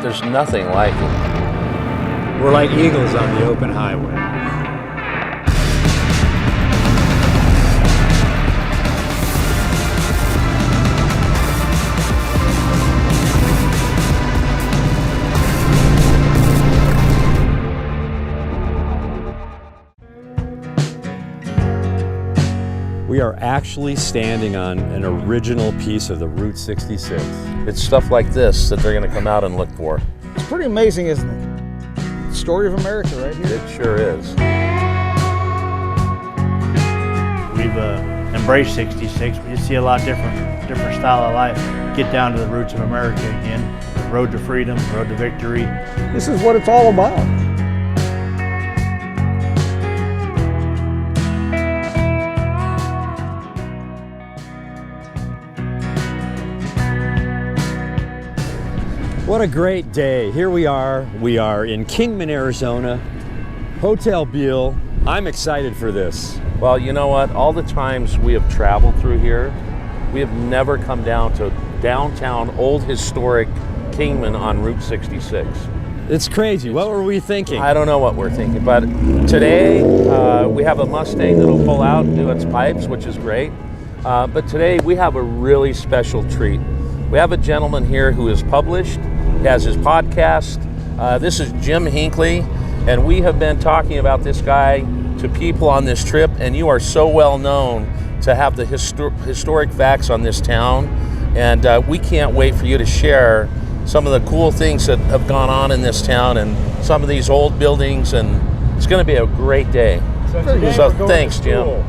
There's nothing like it. We're like eagles on the open highway. We are actually standing on an original piece of the Route 66. It's stuff like this that they're going to come out and look for. It's pretty amazing, isn't it? Story of America right here. It sure is. We've embraced 66. We just see a lot different style of life. Get down to the roots of America again. Road to freedom, road to victory. This is what it's all about. What a great day. Here we are. We are in Kingman, Arizona, Hotel Beale. I'm excited for this. Well, you know what? All the times we have traveled through here, we have never come down to downtown, old historic Kingman on Route 66. It's crazy. What were we thinking? I don't know what we're thinking, but today we have a Mustang that'll pull out and do its pipes, which is great. But today we have a really special treat. We have a gentleman here who is published. He has his podcast. This is Jim Hinckley, and we have been talking about this guy to people on this trip, and you are so well known to have the historic facts on this town, and we can't wait for you to share some of the cool things that have gone on in this town and some of these old buildings, and it's going to be a great day. So thanks, Jim.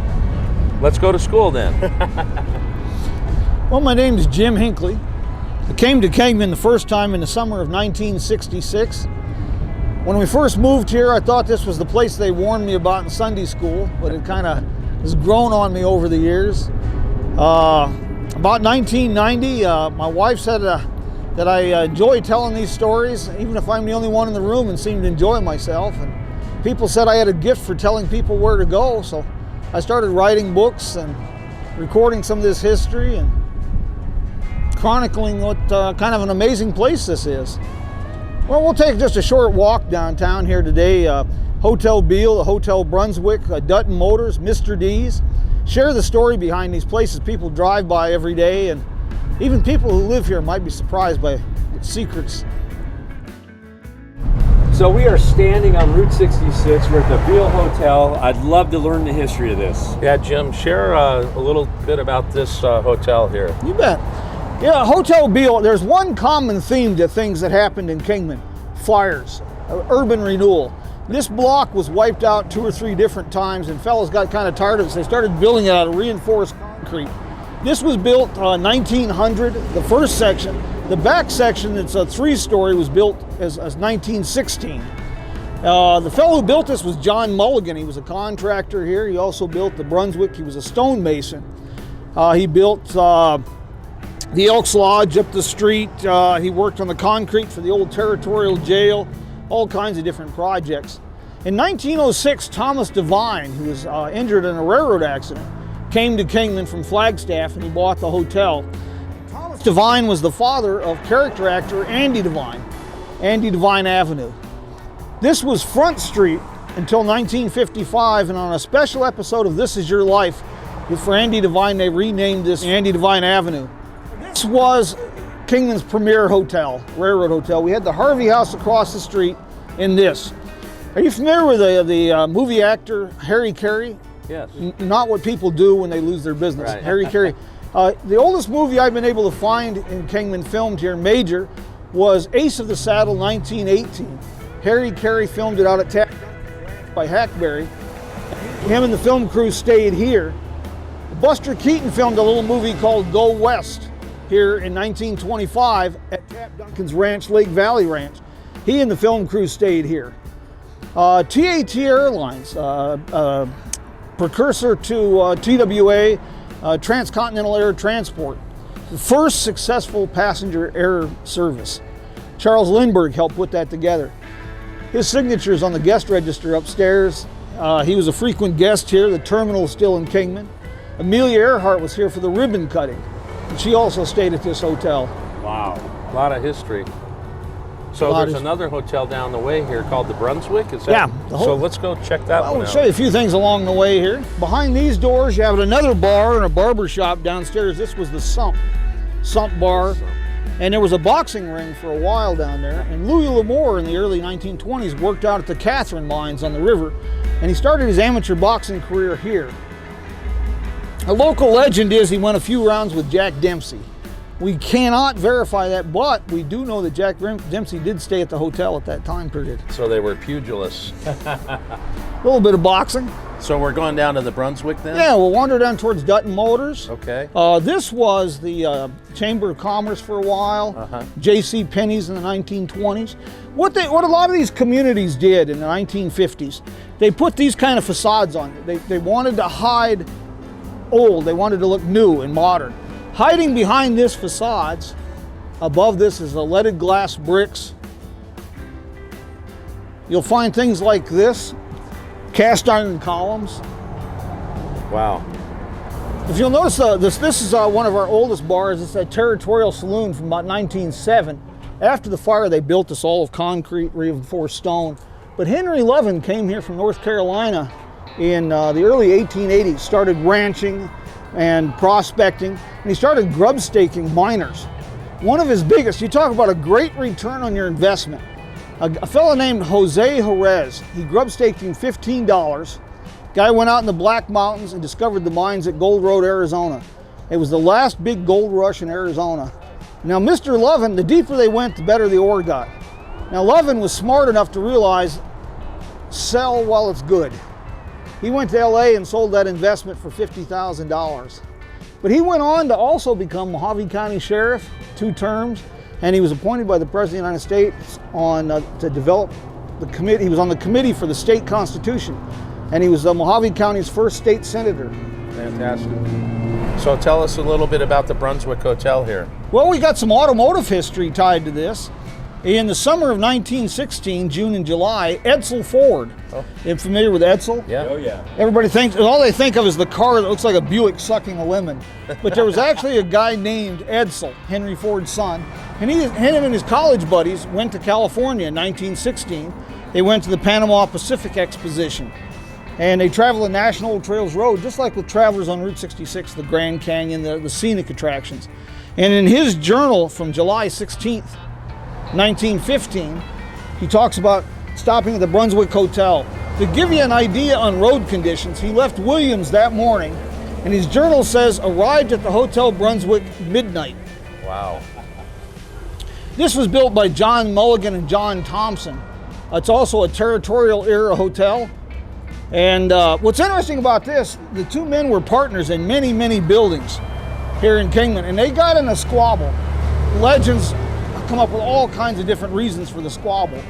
Let's go to school then. Well, my name is Jim Hinckley. I came to Kingman the first time in the summer of 1966. When we first moved here, I thought this was the place they warned me about in Sunday school, but it kind of has grown on me over the years. About 1990, my wife said that I enjoy telling these stories, even if I'm the only one in the room, and seem to enjoy myself. And people said I had a gift for telling people where to go, so I started writing books and recording some of this history and chronicling what kind of an amazing place this is. Well, we'll take just a short walk downtown here today. Hotel Beale, Hotel Brunswick, Dutton Motors, Mr. D's. Share the story behind these places people drive by every day, and even people who live here might be surprised by its secrets. So we are standing on Route 66. We're at the Beale Hotel. I'd love to learn the history of this. Yeah, Jim, share a little bit about this hotel here. You bet. Yeah, Hotel Beale, there's one common theme to things that happened in Kingman. Fires, urban renewal. This block was wiped out 2 or 3 different times, and fellas got kind of tired of it, so they started building it out of reinforced concrete. This was built 1900, the first section. The back section, that's a 3-story, was built as 1916. The fellow who built this was John Mulligan. He was a contractor here. He also built the Brunswick. He was a stonemason. He built the Elks Lodge up the street. He worked on the concrete for the old territorial jail, all kinds of different projects. In 1906, Thomas Devine, who was injured in a railroad accident, came to Kingman from Flagstaff, and he bought the hotel. Thomas Devine was the father of character actor Andy Devine, Andy Devine Avenue. This was Front Street until 1955, and on a special episode of This Is Your Life for Andy Devine, they renamed this Andy Devine Avenue. This was Kingman's premier hotel, railroad hotel. We had the Harvey House across the street in this. Are you familiar with the movie actor Harry Carey? Yes. Not what people do when they lose their business. Right. Harry Carey. The oldest movie I've been able to find in Kingman filmed here, major, was Ace of the Saddle, 1918. Harry Carey filmed it out at Tap by Hackberry. Him and the film crew stayed here. Buster Keaton filmed a little movie called Go West here in 1925 at Tap Duncan's ranch, Lake Valley Ranch. He and the film crew stayed here. TAT Airlines, precursor to TWA, Transcontinental Air Transport, the first successful passenger air service. Charles Lindbergh helped put that together. His signature is on the guest register upstairs. He was a frequent guest here. The terminal is still in Kingman. Amelia Earhart was here for the ribbon cutting, and she also stayed at this hotel. Wow, a lot of history. So lot there's is- another hotel down the way here called the Brunswick. Is that? Yeah, the whole- So let's go check that I'll one show you a out. few things along the way here. Behind these doors, you have another bar and a barber shop downstairs. This was the Sump Bar. And there was a boxing ring for a while down there. And Louis L'Amour in the early 1920s worked out at the Catherine mines on the river. And he started his amateur boxing career here. A local legend is he won a few rounds with Jack Dempsey. We cannot verify that, but we do know that Jack Dempsey did stay at the hotel at that time period. So they were pugilists. A little bit of boxing. So we're going down to the Brunswick then? Yeah, we'll wander down towards Dutton Motors. Okay. This was the Chamber of Commerce for a while. J.C. Penney's in the 1920s. What a lot of these communities did in the 1950s, they put these kind of facades on. They wanted to hide old. They wanted to look new and modern. Hiding behind this facades, above this is the leaded glass bricks. You'll find things like this, cast iron columns. Wow. If you'll notice, this is one of our oldest bars. It's a territorial saloon from about 1907. After the fire, they built this all of concrete, reinforced stone. But Henry Lovin came here from North Carolina in the early 1880s, started ranching and prospecting, and he started grub staking miners. One of his biggest, you talk about a great return on your investment. A fellow named Jose Jerez, he grub staked him $15. Guy went out in the Black Mountains and discovered the mines at Gold Road, Arizona. It was the last big gold rush in Arizona. Now, Mr. Lovin, the deeper they went, the better the ore got. Now, Lovin was smart enough to realize, sell while it's good. He went to LA and sold that investment for $50,000. But he went on to also become Mohave County Sheriff, 2 terms, and he was appointed by the President of the United States to develop the committee. He was on the committee for the state constitution, and he was Mohave County's first state senator. Fantastic. So tell us a little bit about the Brunswick Hotel here. Well, we got some automotive history tied to this. In the summer of 1916, June and July, Edsel Ford. Oh. You familiar with Edsel? Yeah. Oh yeah. Everybody thinks, all they think of is the car that looks like a Buick sucking a lemon. But there was actually a guy named Edsel, Henry Ford's son, and him and his college buddies went to California in 1916. They went to the Panama Pacific Exposition. And they traveled the National Old Trails Road, just like with travelers on Route 66, the Grand Canyon, the scenic attractions. And in his journal from July 16th, 1915, he talks about stopping at the Brunswick Hotel. To give you an idea on road conditions, he left Williams that morning, and his journal says, arrived at the Hotel Brunswick midnight. Wow. This was built by John Mulligan and John Thompson. It's also a territorial era hotel. And what's interesting about this, the 2 men were partners in many, many buildings here in Kingman, and they got in a squabble. Legends come up with all kinds of different reasons for the squabble.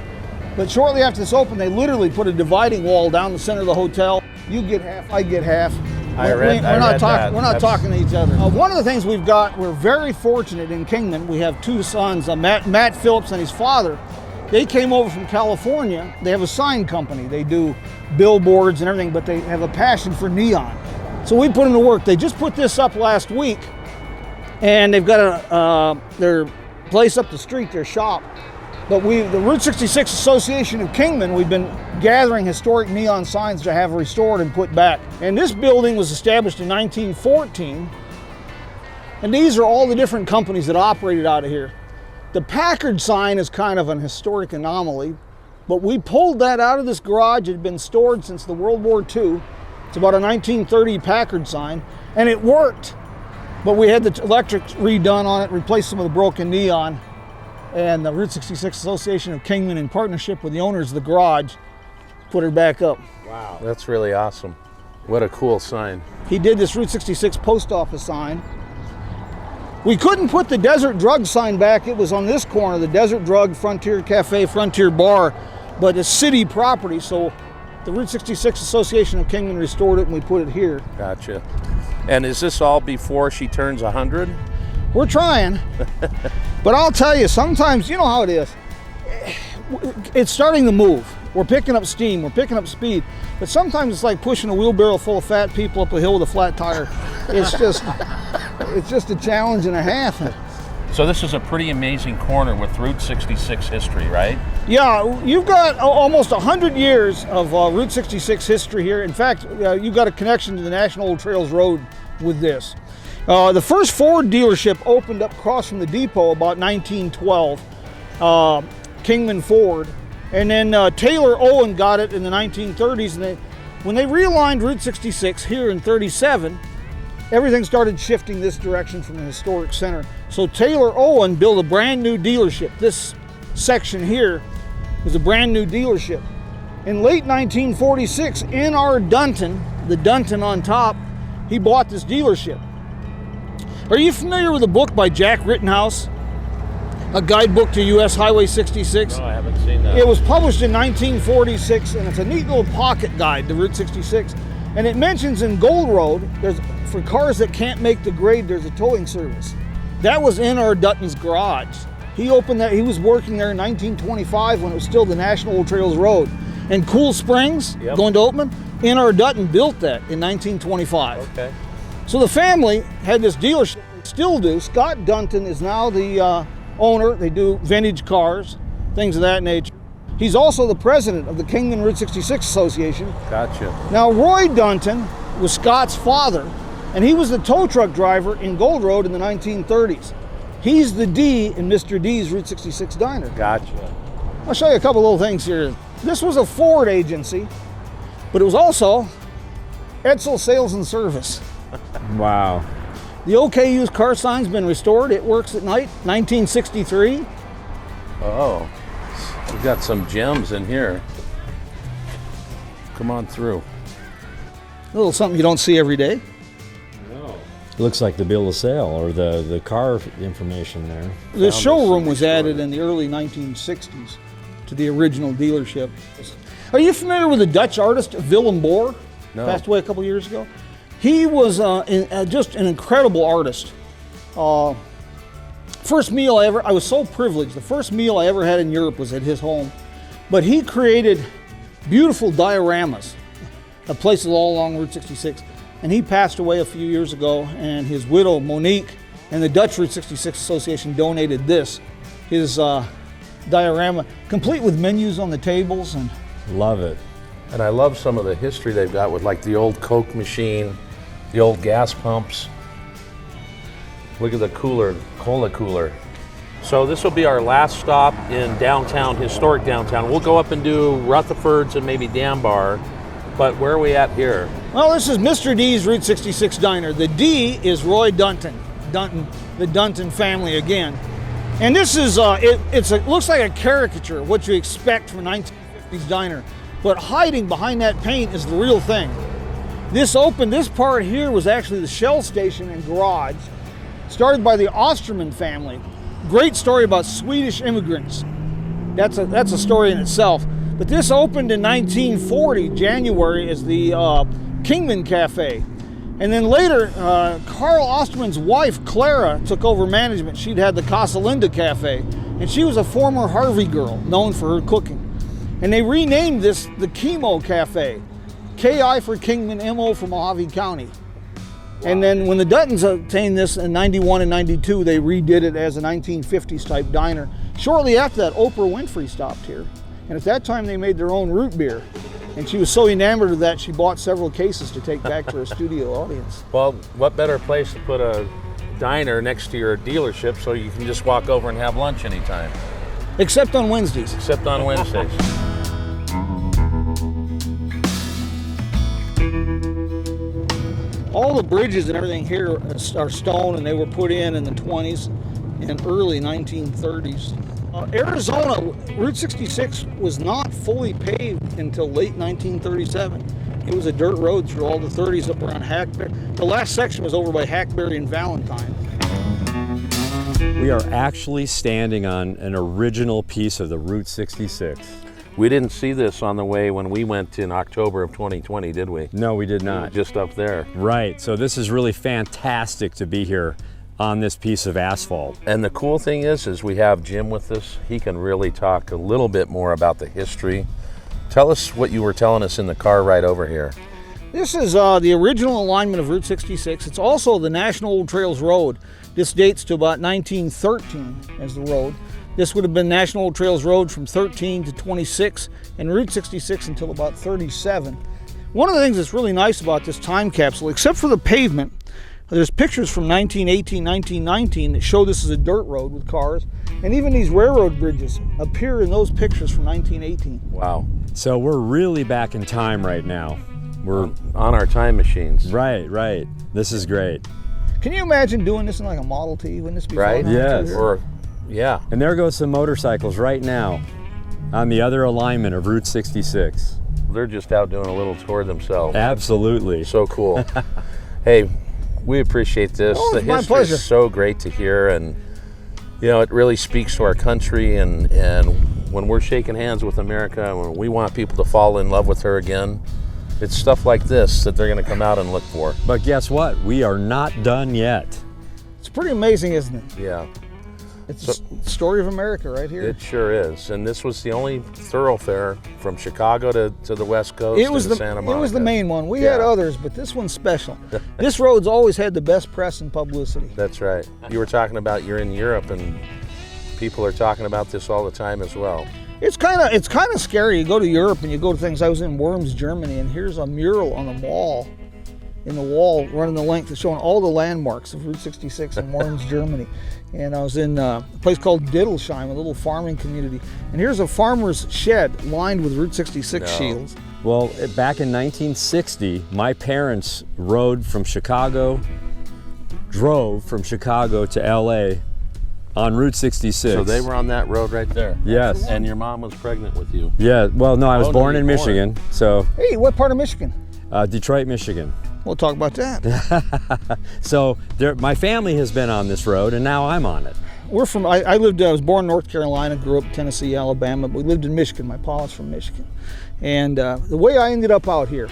But shortly after this opened, they literally put a dividing wall down the center of the hotel. You get half, I get half. We're not talking to each other. One of the things we've got, we're very fortunate in Kingman. We have 2 sons, Matt Phillips and his father. They came over from California. They have a sign company. They do billboards and everything, but they have a passion for neon. So we put them to work. They just put this up last week, and they've got their place up the street, their shop. But the Route 66 Association of Kingman, we've been gathering historic neon signs to have restored and put back. And this building was established in 1914. And these are all the different companies that operated out of here. The Packard sign is kind of an historic anomaly, but we pulled that out of this garage. It had been stored since the World War II. It's about a 1930 Packard sign, and it worked. But we had the electrics redone on it, replaced some of the broken neon, and the Route 66 Association of Kingman, in partnership with the owners of the garage, put her back up. Wow. That's really awesome. What a cool sign. He did this Route 66 post office sign. We couldn't put the Desert Drug sign back. It was on this corner, the Desert Drug, Frontier Cafe, Frontier Bar, but it's city property, so the Route 66 Association of Kingman restored it and we put it here. Gotcha. And is this all before she turns 100? We're trying, but I'll tell you, sometimes, you know how it is. It's starting to move. We're picking up steam, we're picking up speed, but sometimes it's like pushing a wheelbarrow full of fat people up a hill with a flat tire. It's just a challenge and a half. So this is a pretty amazing corner with Route 66 history, right? Yeah, you've got almost 100 years of Route 66 history here. In fact, you've got a connection to the National Old Trails Road with this. The first Ford dealership opened up across from the depot about 1912, Kingman Ford. And then Taylor Owen got it in the 1930s. And when they realigned Route 66 here in 37, everything started shifting this direction from the historic center. So Taylor Owen built a brand new dealership. This section here was a brand new dealership. In late 1946, N.R. Dutton, the Dutton on top, he bought this dealership. Are you familiar with a book by Jack Rittenhouse? A guidebook to U.S. Highway 66? No, I haven't seen that. It was published in 1946, and it's a neat little pocket guide to Route 66. And it mentions in Gold Road, for cars that can't make the grade, there's a towing service. That was N.R. Dutton's garage. He opened that, he was working there in 1925 when it was still the National Old Trails Road. And Cool Springs, going to Oatman, N.R. Dutton built that in 1925. Okay. So the family had this dealership, they still do. Scott Dutton is now the owner. They do vintage cars, things of that nature. He's also the president of the Kingman Route 66 Association. Gotcha. Now, Roy Dutton was Scott's father, and he was the tow truck driver in Gold Road in the 1930s. He's the D in Mr. D's Route 66 diner. Gotcha. I'll show you a couple little things here. This was a Ford agency, but it was also Edsel Sales and Service. Wow. The OK Used Car sign's been restored. It works at night, 1963. Oh, we've got some gems in here. Come on through. A little something you don't see every day. It looks like the bill of sale or the car information there. The showroom was added in the early 1960s to the original dealership. Are you familiar with the Dutch artist Willem Boer? No. Passed away a couple years ago. He was just an incredible artist. First meal I was so privileged. The first meal I ever had in Europe was at his home. But he created beautiful dioramas of places all along Route 66. And he passed away a few years ago, and his widow, Monique, and the Dutch Route 66 Association donated his diorama, complete with menus on the tables. And Love it. And I love some of the history they've got with like the old Coke machine, the old gas pumps. Look at the cola cooler. So this will be our last stop in downtown, historic downtown. We'll go up and do Rutherfords and maybe Dam Bar, but where are we at here? well, this is Mr. D's Route 66 diner. The D is Roy Dutton, the Dutton family again. And this is, it looks like a caricature of what you expect from a 1950s diner, but hiding behind that paint is the real thing. This part here was actually the Shell station and garage, started by the Osterman family. Great story about Swedish immigrants. That's a story in itself. But this opened in 1940, January, as the Kingman Cafe. And then later, Carl Osterman's wife, Clara, took over management. She'd had the Casa Linda Cafe. And she was a former Harvey girl, known for her cooking. And they renamed this the Chemo Cafe. K-I for Kingman, M-O for Mohave County. And then when the Duttons obtained this in 91 and 92, they redid it as a 1950s type diner. Shortly after that, Oprah Winfrey stopped here. And at that time, they made their own root beer. And she was so enamored of that, she bought several cases to take back to her studio audience. Well, what better place to put a diner next to your dealership so you can just walk over and have lunch anytime? Except on Wednesdays. Except on Wednesdays. All the bridges and everything here are stone, and they were put in the 20s and early 1930s. Arizona, Route 66 was not fully paved until late 1937. It was a dirt road through all the 30s up around Hackberry. The last section was over by Hackberry and Valentine. We are actually standing on an original piece of the Route 66. We didn't see this on the way when we went in October of 2020, did we? No, we did not. Just up there. Right, so this is really fantastic to be here on this piece of asphalt. And the cool thing is we have Jim with us. He can really talk a little bit more about the history. Tell us what you were telling us in the car right over here. This is the original alignment of Route 66. It's also the National Old Trails Road. This dates to about 1913 as the road. This would have been National Old Trails Road from 13 to 26 and Route 66 until about 37. One of the things that's really nice about this time capsule, except for the pavement, there's pictures from 1918, 1919 that show this is a dirt road with cars. And even these railroad bridges appear in those pictures from 1918. Wow. So we're really back in time right now. We're on our time machines. right. This is great. Can you imagine doing this in like a Model T? Wouldn't this be Right? fun? Yes. Or, yeah. And there goes some motorcycles right now on the other alignment of Route 66. They're just out doing a little tour themselves. Absolutely. So cool. Hey, we appreciate this. Oh, The it's my history pleasure. is so great to hear, and you know, it really speaks to our country, and when we're shaking hands with America, when we want people to fall in love with her again, it's stuff like this that they're going to come out and look for. But guess what? We are not done yet. It's pretty amazing, isn't it? Yeah, It's the story of America right here. it sure is. And this was the only thoroughfare from Chicago to the West Coast It was to the Santa Monica. it was the main one. We Yeah. had others, but this one's special. This road's always had the best press and publicity. That's right. You were talking about you're in Europe, and people are talking about this all the time as well. It's kind of scary. You go to Europe and you go to things. I was in Worms, Germany, and here's a mural on the wall, running the length, showing all the landmarks of Route 66 in Worms, Germany. And I was in a place called Dittelsheim, a little farming community. And here's a farmer's shed lined with Route 66 No. shields. Well, back in 1960, my parents drove from Chicago to LA on Route 66. So they were on that road right there. Yes. And your mom was pregnant with you. Yeah, well, no, I was Oh, no, born you in were Michigan, so Hey, what part of Michigan? Detroit, Michigan. We'll talk about that. So my family has been on this road, and now I'm on it. I was born in North Carolina, grew up in Tennessee, Alabama, but we lived in Michigan. My pa was from Michigan. And the way I ended up out here,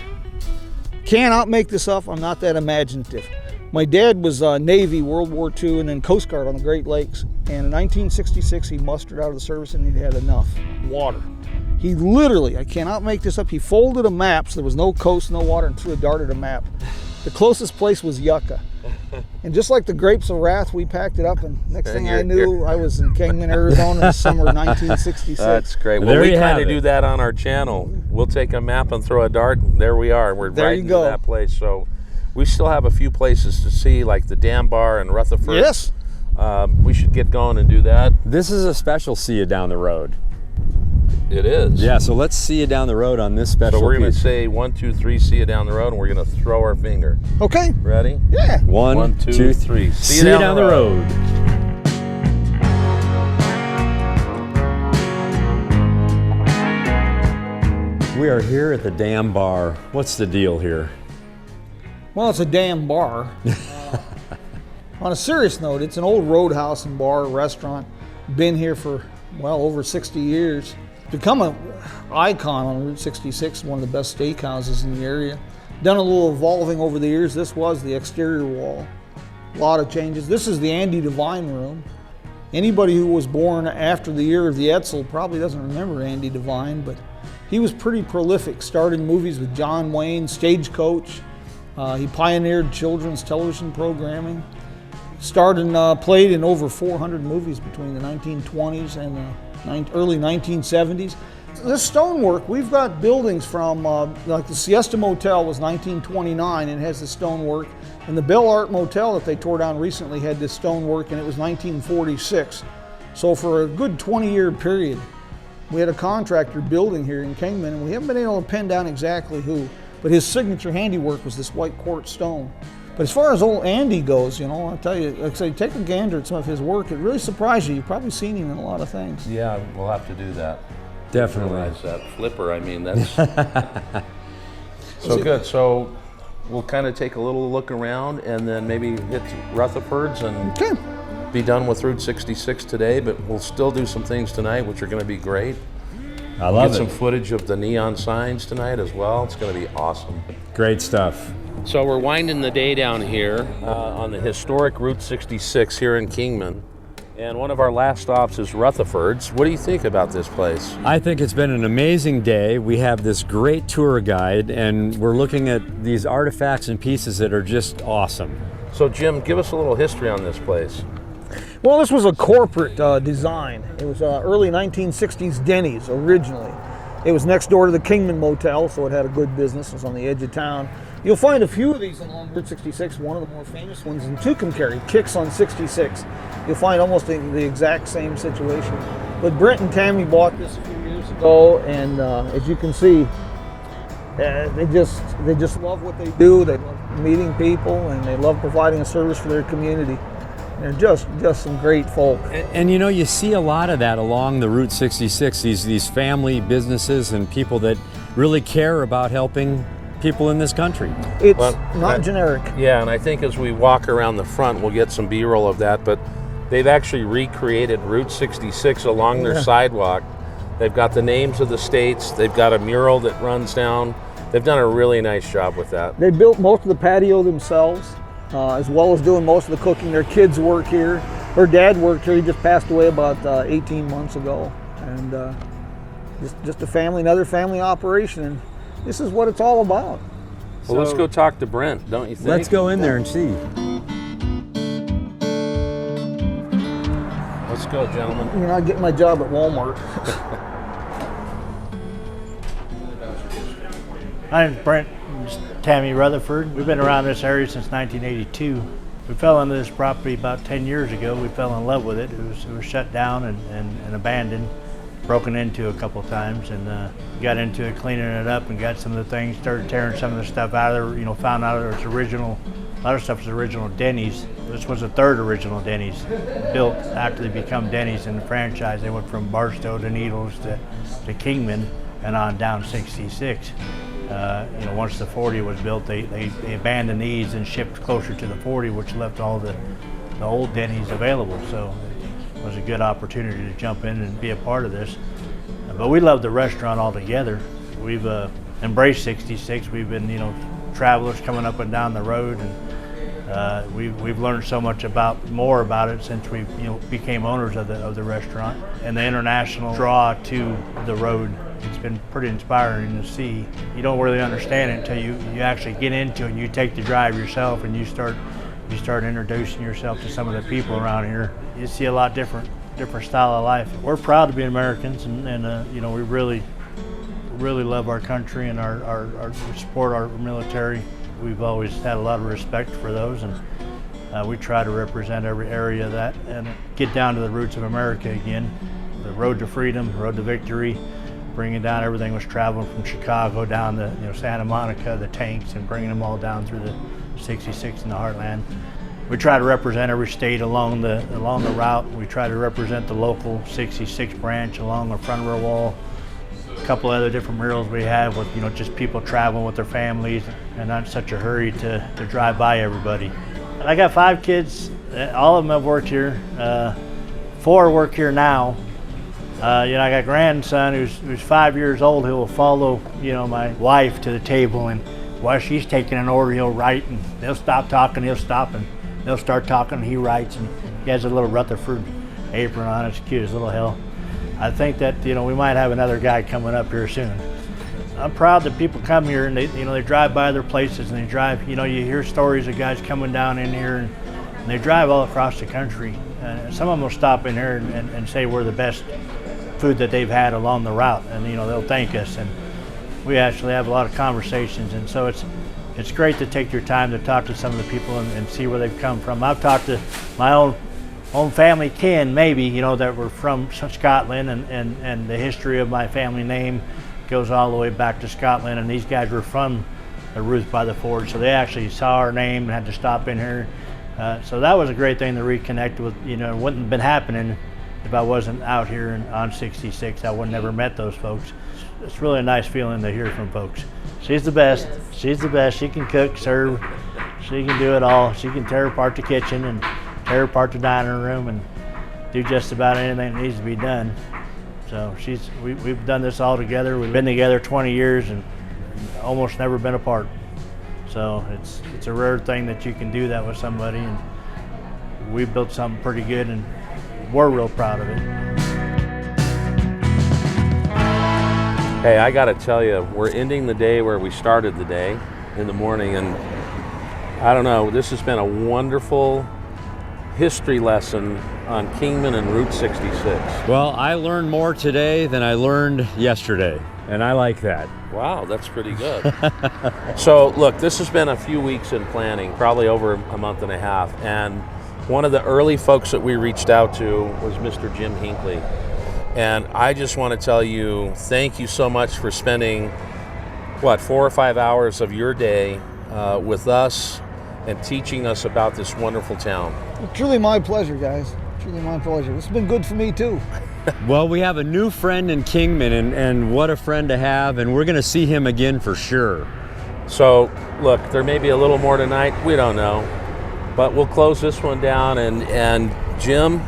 cannot make this up, I'm not that imaginative. My dad was Navy, World War II, and then Coast Guard on the Great Lakes. And in 1966, he mustered out of the service and he'd had enough water. He literally, I cannot make this up, he folded a map, so there was no coast, no water, and threw a dart at a map. The closest place was Yucca. And just like the grapes of wrath, we packed it up, and next thing I knew, I was in Kingman, Arizona in the summer of 1966. That's great. Well, There we you have kind of it. do that on our channel. We'll take a map and throw a dart, and there we are. We're There right you into go. that place. So we still have a few places to see, like the Dam Bar and Rutherfords. Yes. We should get going and do that. This is a special see you down the road. It is. Yeah, so let's see you down the road on this special So we're going to piece. say 1, 2, 3, see you down the road, and we're going to throw our finger. Okay. Ready? Yeah. One, two, three. See you down the road. We are here at the Dam Bar. What's the deal here? Well, it's a damn bar. On a serious note, it's an old roadhouse and bar, restaurant. Been here for, well, over 60 years. Become an icon on Route 66, one of the best steakhouses in the area. Done a little evolving over the years. This was the exterior wall. A lot of changes. This is the Andy Devine room. Anybody who was born after the year of the Edsel probably doesn't remember Andy Devine, but he was pretty prolific. Started movies with John Wayne, Stagecoach. He pioneered children's television programming. Starred and played in over 400 movies between the 1920s and the early 1970s. This stonework, we've got buildings from, like the Siesta Motel was 1929 and has the stonework. And the Bel Art Motel that they tore down recently had this stonework, and it was 1946. So for a good 20-year period, we had a contractor building here in Kingman, and we haven't been able to pin down exactly who, but his signature handiwork was this white quartz stone. But as far as old Andy goes, you know, I'll tell you, like I say, take a gander at some of his work. It really surprised you. You've probably seen him in a lot of things. Yeah, we'll have to do that. Definitely. Realize that flipper, I mean, that's... So good. So we'll kind of take a little look around and then maybe hit Rutherfords and Okay. be done with Route 66 today, but we'll still do some things tonight, which are going to be great. I love Get some it. footage of the neon signs tonight as well. It's going to be awesome. Great stuff. So we're winding the day down here on the historic Route 66 here in Kingman. And one of our last stops is Rutherfords. What do you think about this place? I think it's been an amazing day. We have this great tour guide, and we're looking at these artifacts and pieces that are just awesome. So Jim, give us a little history on this place. Well, this was a corporate design. It was early 1960s Denny's originally. It was next door to the Kingman Motel, so it had a good business. It was on the edge of town. You'll find a few of these along Route 66. One of the more famous ones in Tucumcari, Kicks on 66. You'll find almost the exact same situation. But Brent and Tammy bought this a few years ago, and as you can see, they just love what they do. They love meeting people, and they love providing a service for their community. They're just some great folk. And you know, you see a lot of that along the Route 66, these family businesses and people that really care about helping people in this country. It's not generic. Yeah, and I think as we walk around the front, we'll get some B-roll of that, but they've actually recreated Route 66 along their sidewalk. They've got the names of the states. They've got a mural that runs down. They've done a really nice job with that. They built most of the patio themselves, as well as doing most of the cooking. Their kids work here. Her dad worked here. He just passed away about 18 months ago. And just a family, another family operation. And this is what it's all about. Well, let's go talk to Brent, don't you think? Let's go in there and see. Let's go, gentlemen. You're not getting my job at Walmart. My name's Brent and Tammy Rutherford. We've been around this area since 1982. We fell into this property about 10 years ago. We fell in love with it. It was shut down and abandoned, broken into a couple of times, and got into it, cleaning it up, and got some of the things, started tearing some of the stuff out of there, found out it was original. A lot of stuff was original Denny's. This was the third original Denny's built after they become Denny's in the franchise. They went from Barstow to Needles to Kingman and on down 66. Once the 40 was built, they abandoned these and shipped closer to the 40, which left all the old Denny's available. So it was a good opportunity to jump in and be a part of this. But we love the restaurant altogether. We've embraced 66. We've been, travelers coming up and down the road, and we've learned so much more about it since we became owners of the restaurant. And the international draw to the road, it's been pretty inspiring to see. You don't really understand it until you actually get into it and you take the drive yourself and you start introducing yourself to some of the people around here. You see a lot different style of life. We're proud to be Americans, and we really love our country and we support our military. We've always had a lot of respect for those, and we try to represent every area of that and get down to the roots of America again. The road to freedom, road to victory, bringing down everything was traveling from Chicago down to Santa Monica, the tanks, and bringing them all down through the 66 in the heartland. We try to represent every state along the route. We try to represent the local 66 branch along the front row wall. A couple other different murals we have with just people traveling with their families and not in such a hurry to drive by everybody. I got 5 kids. All of them have worked here. 4 work here now. I got a grandson who's 5 years old who will follow my wife to the table, and while she's taking an order, he'll write, and they'll stop talking, he'll stop, and they'll start talking, and he writes, and he has a little Rutherford apron on. It's cute as little hell. I think that we might have another guy coming up here soon. I'm proud that people come here and they drive by their places, and they drive. You hear stories of guys coming down in here, and they drive all across the country. Some of them will stop in here and say we're the best food that they've had along the route, and they'll thank us. And we actually have a lot of conversations, and so it's great to take your time to talk to some of the people and see where they've come from. I've talked to my own family kin, maybe, that were from Scotland, and the history of my family name goes all the way back to Scotland, and these guys were from the Ruth by the Ford, so they actually saw our name and had to stop in here. So that was a great thing to reconnect with. It wouldn't have been happening if I wasn't out here on 66. I would have never met those folks. It's really a nice feeling to hear from folks. She's the best. She's the best. She can cook, serve. She can do it all. She can tear apart the kitchen and tear apart the dining room and do just about anything that needs to be done. So we've done this all together. We've been together 20 years and almost never been apart. So it's a rare thing that you can do that with somebody, and we built something pretty good, and we're real proud of it. Hey, I got to tell you, we're ending the day where we started the day in the morning, and I don't know, this has been a wonderful history lesson on Kingman and Route 66. Well, I learned more today than I learned yesterday, and I like that. Wow, that's pretty good. So look, this has been a few weeks in planning, probably over a month and a half, and one of the early folks that we reached out to was Mr. Jim Hinckley. And I just want to tell you, thank you so much for spending, 4 or 5 hours of your day with us and teaching us about this wonderful town. Truly my pleasure, guys. Truly my pleasure. This has been good for me too. Well, we have a new friend in Kingman, and what a friend to have, and we're going to see him again for sure. So look, there may be a little more tonight, we don't know, but we'll close this one down, and Jim,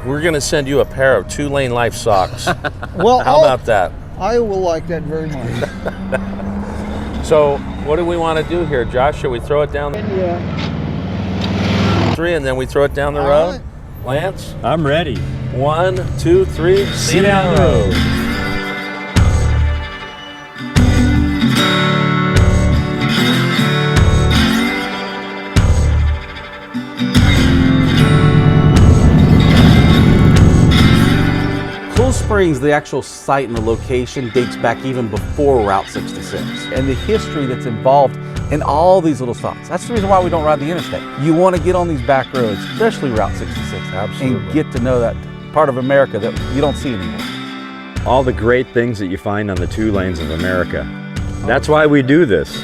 we're going to send you a pair of 2-lane life socks. Well, how about that? I will like that very much. So what do we want to do here, Josh? Should we throw it down the Yeah. 3 and then we throw it down the All road? right. Lance? I'm ready. 1, 2, 3, see you down the road. Cool Springs, the actual site and the location, dates back even before Route 66. And the history that's involved in all these little stops. That's the reason why we don't ride the interstate. You want to get on these back roads, especially Route 66, Absolutely. and get to know that part of America that you don't see anymore. All the great things that you find on the 2 lanes of America. That's why we do this.